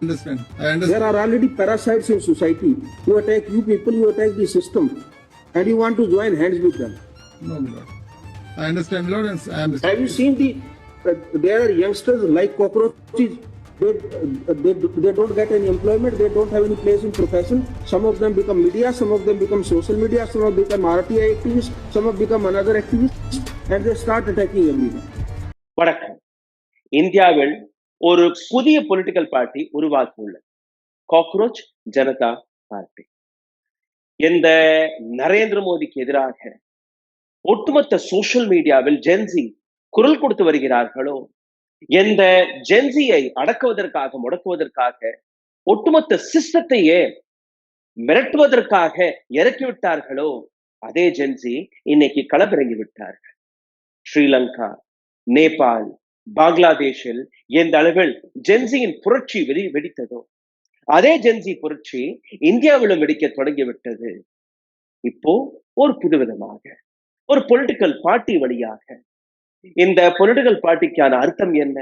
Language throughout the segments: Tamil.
Understand. I understand. There are already parasites in society who attack you people, who attack the system, and you want to join hands with them. No, my lord. I understand, Lord, and I understand. Have you seen there are youngsters like cockroaches. They don't get any employment. They don't have any place in profession. Some of them become media. Some of them become social media. Some of them become RTI activists. Some have become another activists, and they start attacking everyone. வணக்கம். இந்தியாவில் ஒரு புதிய பொலிட்டிக்கல் பார்ட்டி உருவாகியுள்ளது. Cockroach Janata party. இந்த நரேந்திர மோடிக்கு எதிராக ஒட்டுமொத்த சோசியல் மீடியாவில் ஜென்சி குரல் கொடுத்து வருகிறார்களோ, எந்த ஜென்சியை அடக்குவதற்காக முடக்குவதற்காக ஒட்டுமொத்த சிஸ்டத்தையே மிரட்டுவதற்காக இறக்கிவிட்டார்களோ, அதே ஜென்சி இன்னைக்கு களமிறங்கி விட்டார்கள். ஸ்ரீலங்கா, நேபாள், பங்களாதேஷில் எந்த அளவில் ஜென்சியின் புரட்சி வெடித்ததோ, அதே ஜென்சி புரட்சி இந்தியாவிலும் வெடிக்க தொடங்கிவிட்டது. இப்போ ஒரு புதுவிதமாக ஒரு பொலிட்டிக்கல் பார்ட்டி வழியாக இந்த பொலிட்டிக்கல் பார்ட்டிக்கான அர்த்தம் என்ன,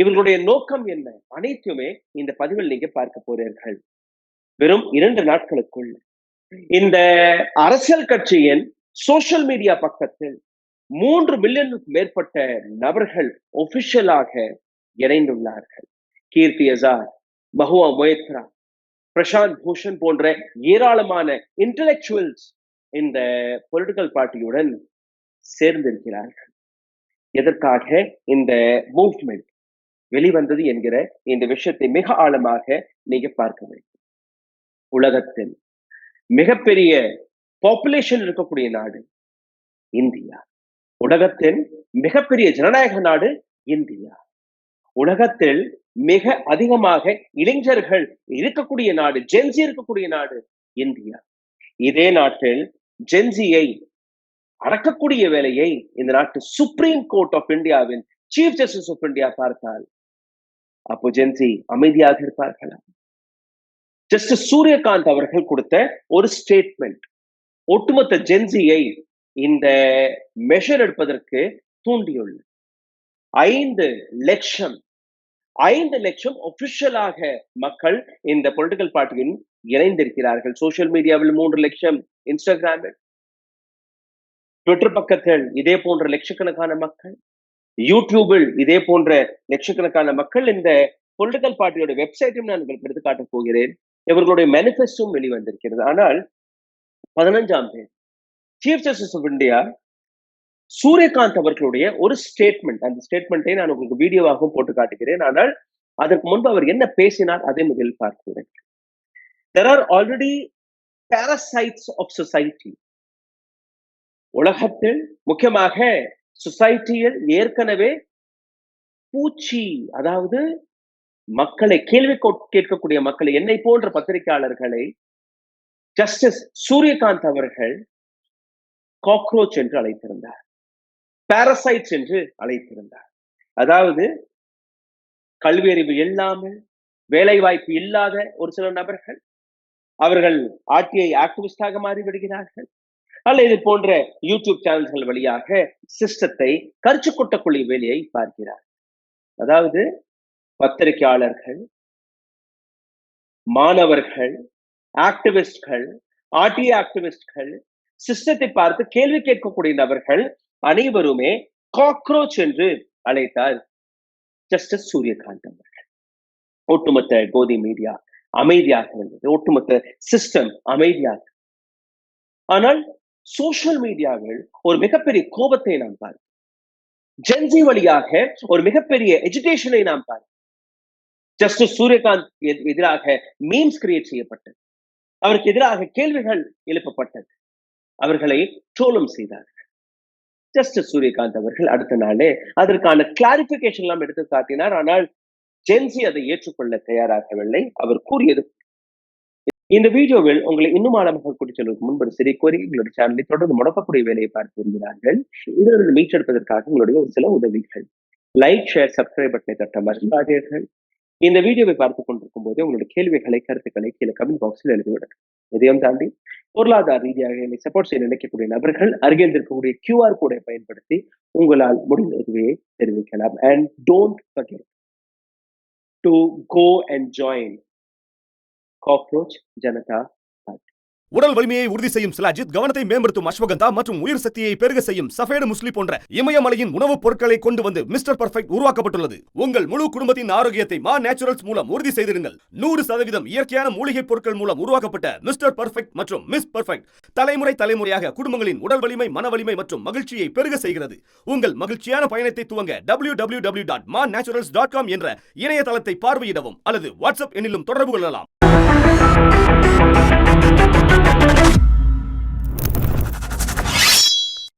இவர்களுடைய நோக்கம் என்ன, அனைத்துமே இந்த பதிவில் நீங்க பார்க்க போறீர்கள். வெறும் 2 நாட்களுக்குள் இந்த அரசியல் கட்சியின் சோசியல் மீடியா பக்கத்தில் 3 மில்லியனுக்கு மேற்பட்ட நபர்கள் ஒபிஷியலாக இணைந்துள்ளார்கள். கீர்த்தி ஆசாத், மஹுவா மொய்த்ரா, பிரசாந்த் பூஷன் போன்ற ஏராளமான இன்டலெக்சுவல்ஸ் இந்த பொலிட்டிக்கல் பார்ட்டியுடன் சேர்ந்திருக்கிறார்கள். எதற்காக இந்த மூவ்மெண்ட் வெளிவந்தது என்கிற இந்த விஷயத்தை மிக ஆழமாக நீங்க பார்க்க வேண்டும். உலகத்தில் மிகப்பெரிய பாப்புலேஷன் இருக்கக்கூடிய நாடு இந்தியா. உலகத்தின் மிகப்பெரிய ஜனநாயக நாடு இந்தியா. உலகத்தில் மிக அதிகமாக இளைஞர்கள் இருக்கக்கூடிய நாடு, ஜென்சி இருக்கக்கூடிய நாடு இந்தியா. இதே நாட்டில் ஜென்சியை அடக்கக்கூடிய வேலையை இந்த நாட்டு சுப்ரீம் கோர்ட் ஆஃப் இந்தியாவின் சீஃப் ஜஸ்டிஸ் ஆஃப் இந்தியா பார்த்தால், அப்போ ஜென்சி அமைதியாக இருப்பார்களா? ஜஸ்டிஸ் சூரியகாந்த் அவர்கள் கொடுத்த ஒரு ஸ்டேட்மெண்ட் ஒட்டுமொத்த ஜென்சியை இந்த மெஷர் எடுப்பதற்கு தூண்டியுள்ளது. 5 லட்சம் ஒபிஷியலாக மக்கள் இந்த பொலிட்டிக்கல் பார்ட்டியில் இணைந்திருக்கிறார்கள். சோசியல் மீடியாவில் 3 லட்சம், இன்ஸ்டாகிராமில், ட்விட்டர் பக்கத்தில் இதே போன்ற லட்சக்கணக்கான மக்கள், யூடியூபில் இதே போன்ற லட்சக்கணக்கான மக்கள். இந்த பொலிட்டிக்கல் பார்ட்டியோட வெப்சைட்டும் நான் உங்களுக்கு எடுத்து காட்டப் போகிறேன். இவர்களுடைய மேனிஃபெஸ்டோவும் வெளிவந்திருக்கிறது. ஆனால் 15ஆம் தேதி chief justice of India Surya Kant அவர்களுடைய ஒரு ஸ்டேட்மெண்ட், அந்த ஸ்டேட்மெண்ட்டை நான் உங்களுக்கு வீடியோவாகவும் போட்டு காட்டுகிறேன். ஆனால் அதற்கு முன்பு அவர் என்ன பேசினார் அதை முதலில் பார்க்கிறேன். There are already parasites of society. உலகத்தில் முக்கியமாக சொசைட்டியில் ஏற்கனவே பூச்சி, அதாவது மக்களை கேள்வி கேட்கக்கூடிய மக்களை, என்னை போன்ற பத்திரிகையாளர்களை ஜஸ்டிஸ் சூரியகாந்த் அவர்கள் காக்ரோச் என்று அழைத்திருந்தார், பாரசைட்ஸ் என்று அழைத்திருந்தார். அதாவது கல்வி அறிவு இல்லாமல், வேலை வாய்ப்பு இல்லாத ஒரு சில நபர்கள், அவர்கள் ஆர்டிஐ ஆக்டிவிஸ்டாக மாறிவிடுகிறார்கள், அல்ல இது போன்ற யூடியூப் சேனல்கள் வழியாக சிஸ்டத்தை கரிச்சு கொட்டக்கூடிய வேலையை பார்க்கிறார். அதாவது பத்திரிகையாளர்கள், மாணவர்கள், ஆக்டிவிஸ்ட்கள், ஆர்டிஐ ஆக்டிவிஸ்ட்கள், சிஸ்டத்தை பார்த்து கேள்வி கேட்கக்கூடிய நபர்கள் அனைவருமே காக்ரோச் என்று அழைத்தார் ஜஸ்டிஸ் சூரியகாந்த் அவர்கள். ஒட்டுமொத்த கோதி மீடியா அமைதியாக இருந்தது, ஒட்டுமொத்த சிஸ்டம் அமைதியாக. ஆனால் சோசியல் மீடியாவில் ஒரு மிகப்பெரிய கோபத்தை நாம் பார்க்கிறோம். ஜென்சி வழியாக ஒரு மிகப்பெரிய எஜுகேஷனை நாம் பார்க்கிறோம். ஜஸ்டிஸ் சூரியகாந்த் எதிராக மீம்ஸ் கிரியேட் செய்யப்பட்டது, அவருக்கு எதிராக கேள்விகள் எழுப்பப்பட்டது, அவர்களை ட்ரோலும் செய்தார்கள். ஜஸ்டிஸ் சூரியகாந்த் அவர்கள் அடுத்த நாளே அதற்கான கிளாரிபிகேஷன் எல்லாம் எடுத்து காட்டினார். ஆனால் ஜென்சி அதை ஏற்றுக்கொள்ள தயாராகவில்லை. அவர் கூறியது, இந்த வீடியோவில் உங்களை இன்னும் ஆழமாக கூட்டிச் செல்வதற்கு முன்பு சரி கோரி எங்களுடைய சேனலை தொடர்ந்து முடக்கக்கூடிய வேலையை பார்த்து வருகிறார்கள். இதிலிருந்து மீட்டெடுப்பதற்காக உங்களுடைய ஒரு சில உதவிகள். லைக், ஷேர், சப்ஸ்கிரைப் பட்டனை தட்ட மறக்காதீர்கள். இந்த வீடியோவை பார்த்துக் கொண்டிருக்கும் போது உங்களுடைய கேள்விகளை, கருத்துக்களை கீழே கமெண்ட் பாக்ஸில் எழுதிவிடுங்கள். இதையும் தாண்டி பொருளாதார ரீதியாக என்னை சப்போர்ட் செய்ய நினைக்கக்கூடிய நபர்கள் அருகில் இருக்கக்கூடிய QR கோடை பயன்படுத்தி உங்களால் முடிந்த உதவியை தெரிவிக்கலாம். And don't forget, to go and join Cockroach Janata Party. உடல் வலிமையை உறுதி செய்யும் சிலாஜித், கவனத்தை மேம்படுத்தும் அஸ்வகந்தா மற்றும் உயிர் சக்தியை பெருக செய்யும் சஃபேடு முஸ்லி போன்ற இமயமலையின் உணவுப் பொருட்களை கொண்டு வந்து மிஸ்டர் பர்ஃபெக்ட் உருவாக்கப்பட்டுள்ளது. உங்கள் முழு குடும்பத்தின் ஆரோக்கியத்தை மா நேச்சுரல்ஸ் மூலம் உறுதி செய்திருங்கள். 100% இயற்கையான மூலிகை பொருட்கள் மூலம் உருவாக்கப்பட்ட மிஸ்டர் பர்ஃபெக்ட் மற்றும் மிஸ் பர்ஃபெக்ட் தலைமுறையாக குடும்பங்களின் உடல் வலிமை, மன வலிமை மற்றும் மகிழ்ச்சியை பெருக செய்கிறது. உங்கள் மகிழ்ச்சியான பயணத்தை துவங்க www.mannaturals.com என்ற இணையதளத்தை பார்வையிடவும் அல்லது வாட்ஸ்அப் எண்ணிலும் தொடர்பு கொள்ளலாம்.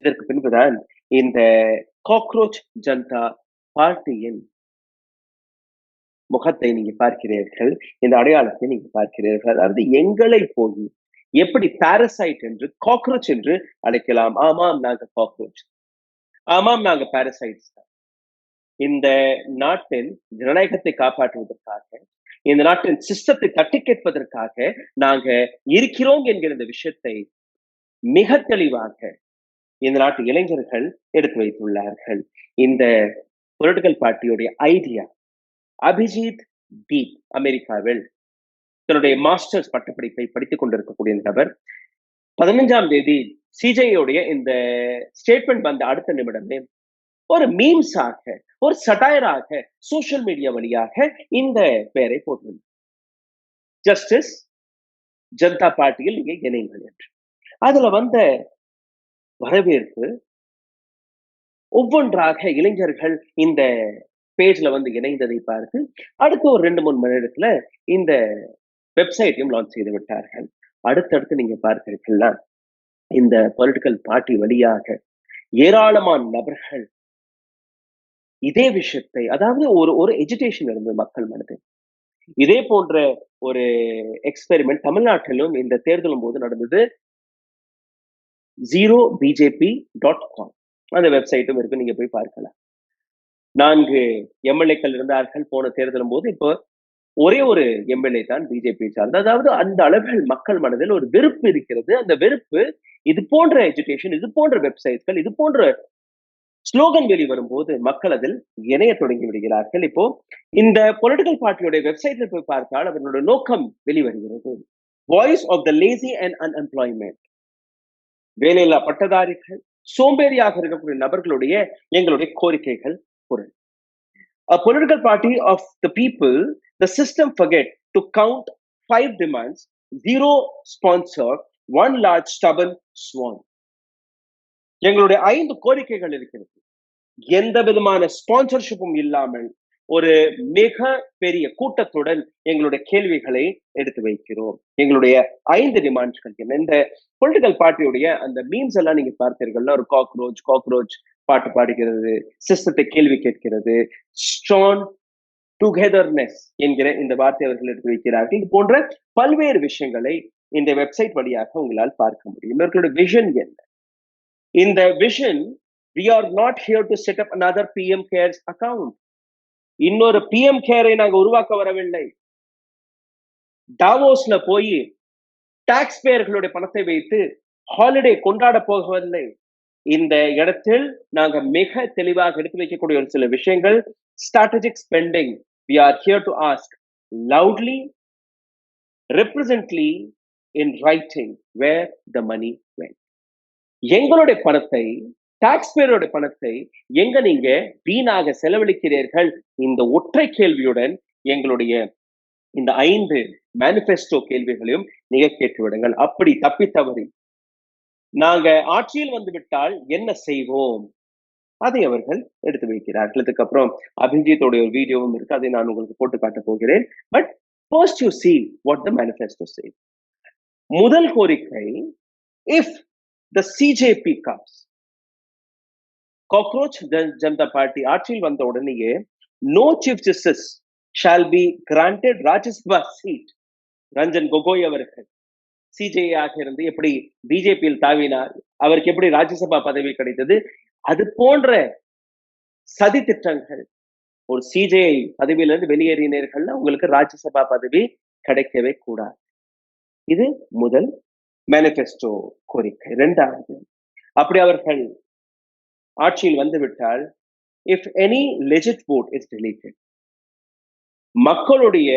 இதற்கு பின்புதான் இந்த காக்ரோச் ஜனதா பார்ட்டியின் முகத்தை நீங்க பார்க்கிறீர்கள், இந்த அடையாளத்தை நீங்க பார்க்கிறீர்கள். அதாவது எங்களை போய் எப்படி பாரசைட் என்று, காக்ரோச் என்று அழைக்கலாம். ஆமாம், நாங்க காக்ரோச், ஆமாம், நாங்க பாரசைட்ஸ் தான். இந்த நாட்டின் ஜனநாயகத்தை காப்பாற்றுவதற்காக, இந்த நாட்டின் சிஸ்டத்தை தட்டி கேட்பதற்காக நாங்க இருக்கிறோம் என்கிற இந்த விஷயத்தை மிக தெளிவாக இந்த நாட்டு இளைஞர்கள் எடுத்து வைத்துள்ளார்கள். இந்த பொலிட்டிக்கல் பார்ட்டியுடைய ஐடியா, அபிஜித் தீப் அமெரிக்காவில் தன்னுடைய மாஸ்டர்ஸ் பட்டப்படிப்பை படித்துக் கொண்டிருக்கக்கூடிய நபர் 15ஆம் தேதி சிஜேயுடைய இந்த ஸ்டேட்மெண்ட் வந்த அடுத்த நிமிடமே ஒரு மீம்ஸாக, ஒரு சடையராக சோசியல் மீடியா வழியாக இந்த பெயரை போட்டிருந்தார். ஜஸ்டிஸ் ஜனதா பார்ட்டியில் நீங்க இணைங்கள் என்று. அதுல வந்த வரவேற்பு, ஒவ்வொன்றாக இளைஞர்கள் இந்த பேஜ்ல வந்து இணைந்ததை பார்த்து அடுத்த ஒரு 2-3 மணி நேரத்துல இந்த வெப்சைட்டையும் லான்ச் செய்து விட்டார்கள். அடுத்தடுத்து நீங்க பார்த்தீர்கள்னா இந்த பொலிட்டிக்கல் பார்ட்டி வழியாக ஏராளமான நபர்கள் இதே விஷயத்தை, அதாவது ஒரு எஜுகேஷன் இருந்தது மக்கள் மனதில். இதே போன்ற ஒரு எக்ஸ்பெரிமெண்ட் தமிழ்நாட்டிலும் இந்த தேர்தலும் போது நடந்தது. zerobjp.com அந்த வெப்சைட்டும் இருக்கு, நீங்க போய் பார்க்கலாம். 4 எம்எல்ஏக்கள் இருந்தார்கள் போன தேர்தலும் போது. இப்போ ஒரே ஒரு எம்எல்ஏ தான் பிஜேபி சார்ந்த. அதாவது அந்த அளவில் மக்கள் மனதில் ஒரு வெறுப்பு இருக்கிறது. அந்த வெறுப்பு இது போன்ற எஜுகேஷன், இது போன்ற வெப்சைட்கள், இது போன்ற ஸ்லோகன் வெளிவரும்போது மக்கள் அதில் இணைய தொடங்கி விடுகிறார்கள். இப்போ இந்த பொலிட்டிக்கல் பார்ட்டியுடைய வெப்சைட்ல போய் பார்த்தால் அவர்களுடைய நோக்கம் வெளிவருகிறது. Voice of the lazy and unemployment, வேலையில்லா பட்டதாரிகள், சோம்பேறியாக இருக்கக்கூடிய நபர்களுடைய எங்களுடைய கோரிக்கைகள் பொருள். A political party of the people, the system forget to count 5 demands, 0 sponsor, 1 large stubborn swan. எங்களுடைய 5 கோரிக்கைகள் இருக்கிறது. எந்த விதமான ஸ்பான்சர்ஷிப்பும் இல்லாமல் ஒரு மிக பெரிய கூட்டத்துடன் எங்களுடைய கேள்விகளை எடுத்து வைக்கிறோம். எங்களுடைய 5 டிமாண்ட்ஸ்கள் என்ன? இந்த பொலிட்டிக்கல் பார்ட்டியுடைய அந்த மீம்ஸ் எல்லாம் நீங்க பார்த்தீர்கள்னா, ஒரு காக்ரோச் பாட்டு பாடுகிறது, சிஸ்டத்தை கேள்வி கேட்கிறது, ஸ்ட்ராங் டுகெதர்னஸ் என்கிற இந்த வார்த்தை அவர்கள் எடுத்து வைக்கிறார்கள். இது போன்ற பல்வேறு விஷயங்களை இந்த வெப்சைட் வழியாக உங்களால் பார்க்க முடியும். இவர்களுடைய விஷன் என்ன? இந்த vision, we are not here to set up another PM cares account. இன்னொரு PM கேரை நாங்க உருவாக்க வரவில்லை. டாவோஸ்ல போய் டாக்ஸ் பேயர்களுடைய பணத்தை வைத்து ஹாலிடே கொண்டாட போகவில்லை. இந்த இடத்தில் நாங்க மிக தெளிவாக எடுத்து வைக்கக்கூடிய ஒரு சில விஷயங்கள். strategic spending, we are here to ask loudly, represently, in writing where the money went. எங்களுடைய பணத்தை, டாக்ஸ் பேரோட பணத்தை எங்க நீங்க வீணாக செலவழிக்கிறீர்கள்? இந்த ஒற்றை கேள்வியுடன் எங்களுடைய இந்த 5 மேனிஃபெஸ்டோ கேள்விகளையும் நீங்க கேட்டுவிடுங்கள். அப்படி தப்பி தவறி நாங்க ஆட்சியில் வந்து விட்டால் என்ன செய்வோம், அதை அவர்கள் எடுத்து வைக்கிறார்கள். இதுக்கப்புறம் அபிஜித்தோட ஒரு வீடியோவும் இருக்கு, அதை நான் உங்களுக்கு போட்டு காட்ட போகிறேன். But first you see what the manifesto says. முதல் கோரிக்கை, if the CJP comes, Cockroach Janata Party ஆட்சியில் வந்த உடனேயே no chief justice shall be granted Rajya Sabha seat. Ranjan Gogoi அவர்கள் சிஜே ஆக இருந்து எப்படி பிஜேபியில் தாவினார், அவருக்கு எப்படி ராஜ்யசபா பதவி கிடைத்தது, அது போன்ற சதி திட்டங்கள். ஒரு சிஜே பதவியிலிருந்து வெளியேறினீர்கள்னா உங்களுக்கு ராஜ்யசபா பதவி கிடைக்கவே கூடாது. இது முதல் மேனிஃபெஸ்டோ கோரிக்கை. 2வது, அப்படி அவர்கள் ஆட்சியில் வந்துவிட்டால், if any legit vote is deleted, மக்களுடைய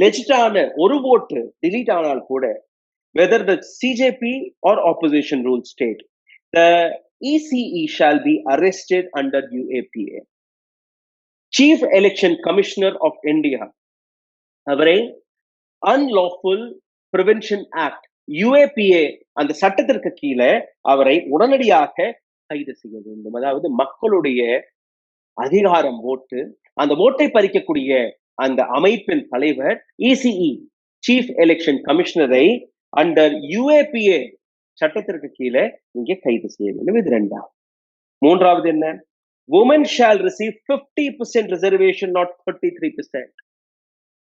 லெஜிட்டான ஒரு ஓட்டு delete ஆனால் கூட, whether the CJP or opposition rule state, the ECE shall be arrested under UAPA. Chief Election Commissioner of India, அவரை Unlawful Prevention Act UAPA அந்த சட்டத்திற்கு கீழே அவரை உடனடியாக கைது செய்ய வேண்டும். அதாவது மக்களுடைய அதிகாரம் ஓட்டு, அந்த ஓட்டை பறிக்கக்கூடிய அந்த அமைப்பின் தலைவர் ECE சீஃப் எலெக்ஷன் கமிஷனரை அண்டர் UAPA சட்டத்திற்கு கீழே இங்கே கைது செய்ய வேண்டும். இது இரண்டாவது. மூன்றாவது என்ன? women shall receive 50% reservation, not 33%.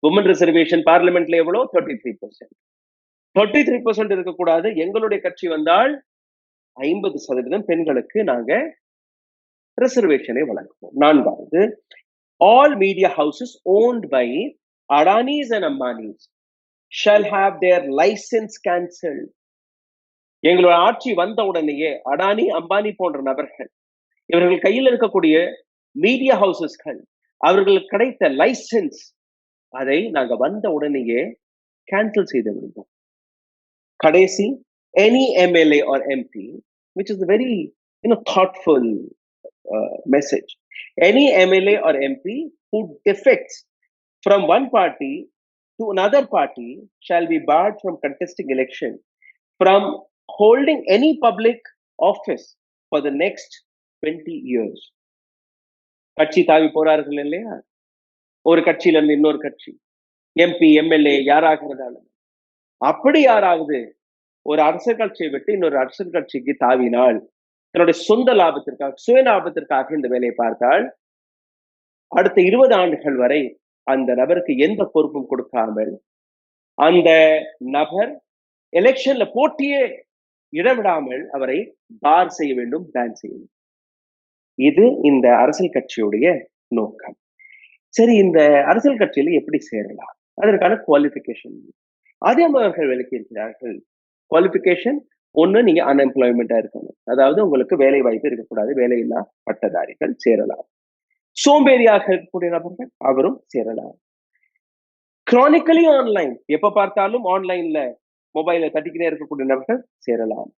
women reservation பார்லிமெண்ட்ல எவ்வளவு? 33%. 33% இருக்கக்கூடாது. எங்களுடைய கட்சி வந்தால் 50% பெண்களுக்கு நாங்க ரிசர்வேஷனை வழங்குவோம். நான்காவது, all media houses owned by Adanis and Ambanis shall have their license cancelled. எங்களோட ஆட்சி வந்த உடனேயே அடானி அம்பானி போன்ற நபர்கள், இவர்கள் கையில் இருக்கக்கூடிய மீடியா ஹவுசஸ்கள், அவர்களுக்கு கிடைத்த லைசன்ஸ், அதை நாங்க வந்த உடனேயே கேன்சல் செய்து விடுவோம். கடைசி, any MLA or MP, which is a very thoughtful message, any MLA or MP who defects from one party to another party shall be barred from contesting election, from holding any public office for the next 20 years. கட்சி தாவி போறார்கள் இல்லையா, ஒரு கட்சியில இருந்து இன்னொரு கட்சி, எம்பி எம்எல்ஏ யாராக இருந்தாலும், அப்படி யாராவது ஒரு அரசியல் கட்சியை விட்டு இன்னொரு அரசியல் கட்சிக்கு தாவினால், தன்னுடைய சொந்த லாபத்திற்காக, சுய லாபத்திற்காக இந்த வேலையை பார்த்தால், அடுத்த 20 ஆண்டுகள் வரை அந்த நபருக்கு எந்த பொறுப்பும் கொடுக்காமல் அந்த நபர் எலெக்ஷன்ல போட்டியே இடவிடாமல் அவரை பார் செய்ய வேண்டும், பேன் செய்ய வேண்டும். இது இந்த அரசியல் கட்சியுடைய நோக்கம். சரி, இந்த அரசியல் கட்சியில எப்படி சேரலாம்? அதற்கான குவாலிபிகேஷன் அதே அவர்கள் விளக்கி இருக்கிறார்கள். குவாலிபிகேஷன் ஒண்ணு, நீங்க அன்எம்ப்ளாய்மெண்டா இருக்கணும், அதாவது உங்களுக்கு வேலை வாய்ப்பு இருக்கக்கூடாது, வேலையில்லா பட்டதாரிகள் சேரலாம். சோம்பேறியாக இருக்கக்கூடிய நபர்கள் அவரும் சேரலாம். கிரானிக்கலி ஆன்லைன், எப்ப பார்த்தாலும் ஆன்லைன்ல மொபைல தட்டிக்கிட்டே இருக்கக்கூடிய நபர்கள் சேரலாம்.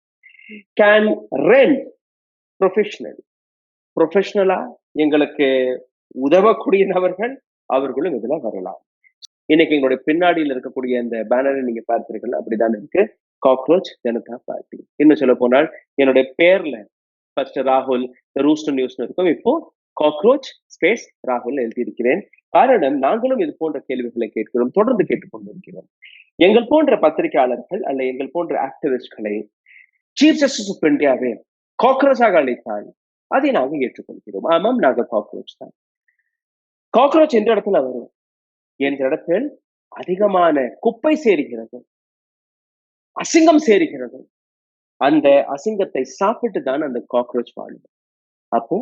கேன் ரெண்ட் ப்ரொஃபஷனலா எங்களுக்கு உதவக்கூடிய நபர்கள் அவர்களும் இதுல வரலாம். இன்னைக்கு எங்களுடைய பின்னாடியில் இருக்கக்கூடிய இந்த பேனரை நீங்க பார்த்திருக்கீங்க, அப்படிதான் இருக்கு, காக்ரோச் ஜனதா பார்ட்டி. இன்னும் சொல்ல போனால் என்னுடைய பேர்ல ஃபர்ஸ்ட் ராகுல் ரூஸ்டர் நியூஸ்னு இருக்கும், இப்போ காக்ரோச் ஸ்பேஸ் ராகுல் எழுதியிருக்கிறேன். காரணம், நாங்களும் இது போன்ற கேள்விகளை கேட்கிறோம், தொடர்ந்து கேட்டுக்கொண்டிருக்கிறோம். எங்கள் போன்ற பத்திரிகையாளர்கள் அல்ல எங்கள் போன்ற ஆக்டிவிஸ்ட்களை சீஃப் ஜஸ்டிஸ் ஆஃப் இந்தியாவே காக்ரோச்சாக அழைத்தால் அதை நாங்கள் ஏற்றுக்கொள்கிறோம். ஆமாம், நாங்கள் காக்ரோச் தான். காக்ரோச் எந்த இடத்துல வரும்? என்ற இடத்தில் அதிகமான குப்பை சேருகிறது, அசிங்கம் சேருகிறது. அந்த அசிங்கத்தை சாப்பிட்டு தான் அந்த காக்ரோச் வாழும். அப்போ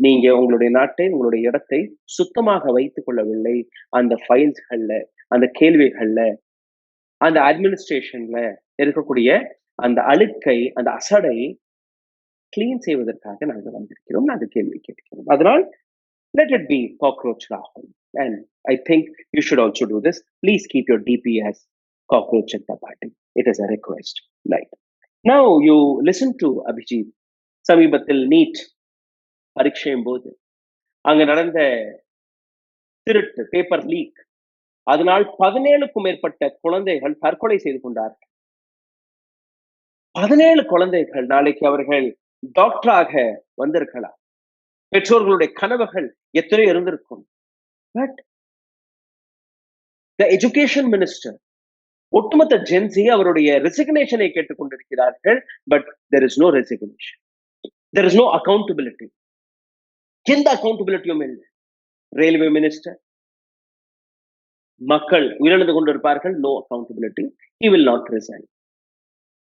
நீங்க உங்களுடைய நாட்டை, உங்களுடைய இடத்தை சுத்தமாக வைத்துக் கொள்ளவில்லை. அந்த ஃபைல்ஸ்கள்ல, அந்த கேள்விகள்ல, அந்த அட்மினிஸ்ட்ரேஷன்ல இருக்கக்கூடிய அந்த அழுக்கை, அந்த அசடை கிளீன் செய்வதற்காக நாங்கள் வந்திருக்கிறோம், நாங்கள் கேள்வி கேட்கிறோம். அதனால் let it be Cockroach Rahul, and I think you should also do this. Please keep your DP as Cockroach Janata Party. It is a request. Right now you listen to Abhijit. சமீபத்தில் நீட் பரீட்சையும் போது அங்க நடந்த திருட்டு, பேப்பர் லீக், அதனால் 17க்கும் மேற்பட்ட குழந்தைகள் தற்கொலை செய்து கொண்டார்கள். 17 குழந்தைகள் நாளைக்கு அவர்கள் டாக்டராக வந்திருக்கலாம். பெற்றோர்களுடைய கனவுகள் எத்தனை இருந்திருக்கும். பட் the education minister, ஒட்டுமொத்த ஜென்சி அவருடைய ரெசிக்னேஷனை கேட்டுக்கொண்டிருக்கிறார்கள். But there is no resignation, there is no accountability. எந்த அக்கௌண்டபிலிட்டியும் இல்லை. ரயில்வே மினிஸ்டர், மக்கள் உயிரிழந்து கொண்டிருப்பார்கள், no accountability, he will not resign.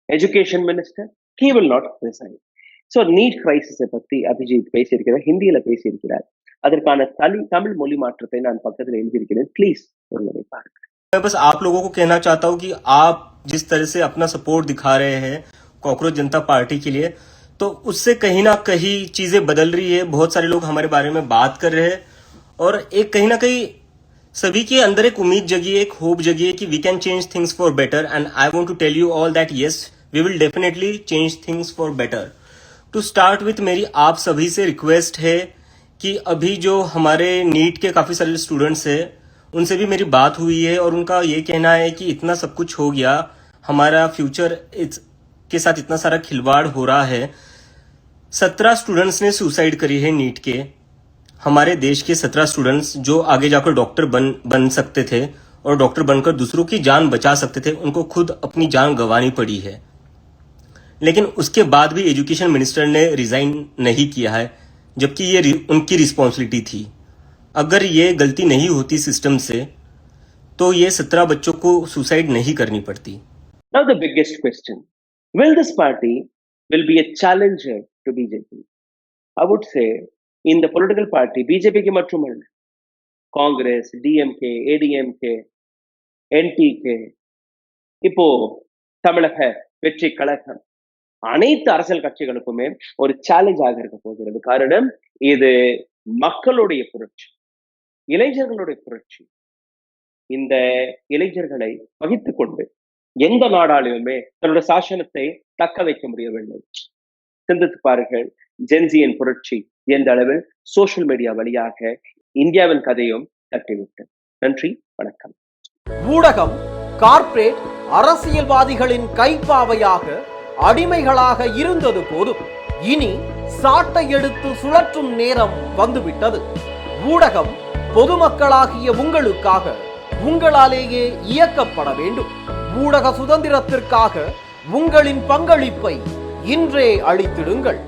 Education minister, he will not resign. So NEET கிரைசிஸை பத்தி அபிஜித் பேசியிருக்கிறார், ஹிந்தியில பேசியிருக்கிறார். அதற்கான தமிழ் மொழி மாற்றத்தை நான் பக்கத்தில் எழுதியிருக்கிறேன். प्लीज ஒரு முறை பாருங்க. मैं बस आप लोगों को कहना चाहता हूं कि आप जिस तरह से अपना सपोर्ट दिखा रहे हैं कॉकरोच जनता पार्टी के लिए, तो उससे कहीं ना कहीं चीजें बदल रही है. बहुत सारे लोग हमारे बारे में बात कर रहे हैं और एक कहीं ना कहीं सभी के अंदर एक उम्मीद जगी है, एक होप जगी है कि we can change things for better, and I want to tell you all that yes we will definitely change things for better. To start with मेरी आप सभी से रिक्वेस्ट है कि अभी जो हमारे नीट के काफ़ी सारे स्टूडेंट्स हैं उनसे भी मेरी बात हुई है और उनका ये कहना है कि इतना सब कुछ हो गया, हमारा फ्यूचर के साथ इतना सारा खिलवाड़ हो रहा है। 17 स्टूडेंट्स ने सुसाइड करी है नीट के, हमारे देश के 17 स्टूडेंट्स जो आगे जाकर डॉक्टर बन सकते थे और डॉक्टर बनकर दूसरों की जान बचा सकते थे, उनको खुद अपनी जान गंवानी पड़ी है। लेकिन उसके बाद भी एजुकेशन मिनिस्टर ने रिजाइन नहीं किया है, जबकि ये उनकी रिस्पॉन्सिबिलिटी थी। अगर ये गलती नहीं होती सिस्टम से तो ये 17 बच्चों को सुसाइड नहीं करनी पड़ती। Now the biggest question, will this party will be a challenger to BJP? I would say in the political party BJP के மட்டுமல்ல, காங்கிரஸ், DMK, ADMK, NTK, இப்போ தமிழக வெற்றி கழகம், அனைத்து அரசியல் கட்சிகளுக்குமே ஒரு சேலஞ்சாக இருக்க போகிறது. காரணம், இது மக்களுடைய புரட்சி, இளைஞர்களுடைய புரட்சி. இந்த இளைஞர்களை வகித்துக் கொண்டு எந்த நாடாலுமே தன்னுடைய சாசனத்தை தக்க வைக்க முடியவில்லை. சிந்தித்து பாருங்கள், ஜென்சியின் புரட்சி எந்த அளவில் சோசியல் மீடியா வழியாக இந்தியாவின் கதையும் தட்டிவிட்டது. நன்றி, வணக்கம். ஊடகம் கார்ப்பரேட் அரசியல்வாதிகளின் கைப்பாவையாக அடிமைகளாக இருந்தது போதும், இனி சாட்டை எடுத்து சுழற்றும் நேரம் வந்துவிட்டது. ஊடகம் பொதுமக்களாகிய உங்களுக்காக உங்களாலேயே இயக்கப்பட வேண்டும். ஊடக சுதந்திரத்திற்காக உங்களின் பங்களிப்பை இன்றே அளித்திடுங்கள்.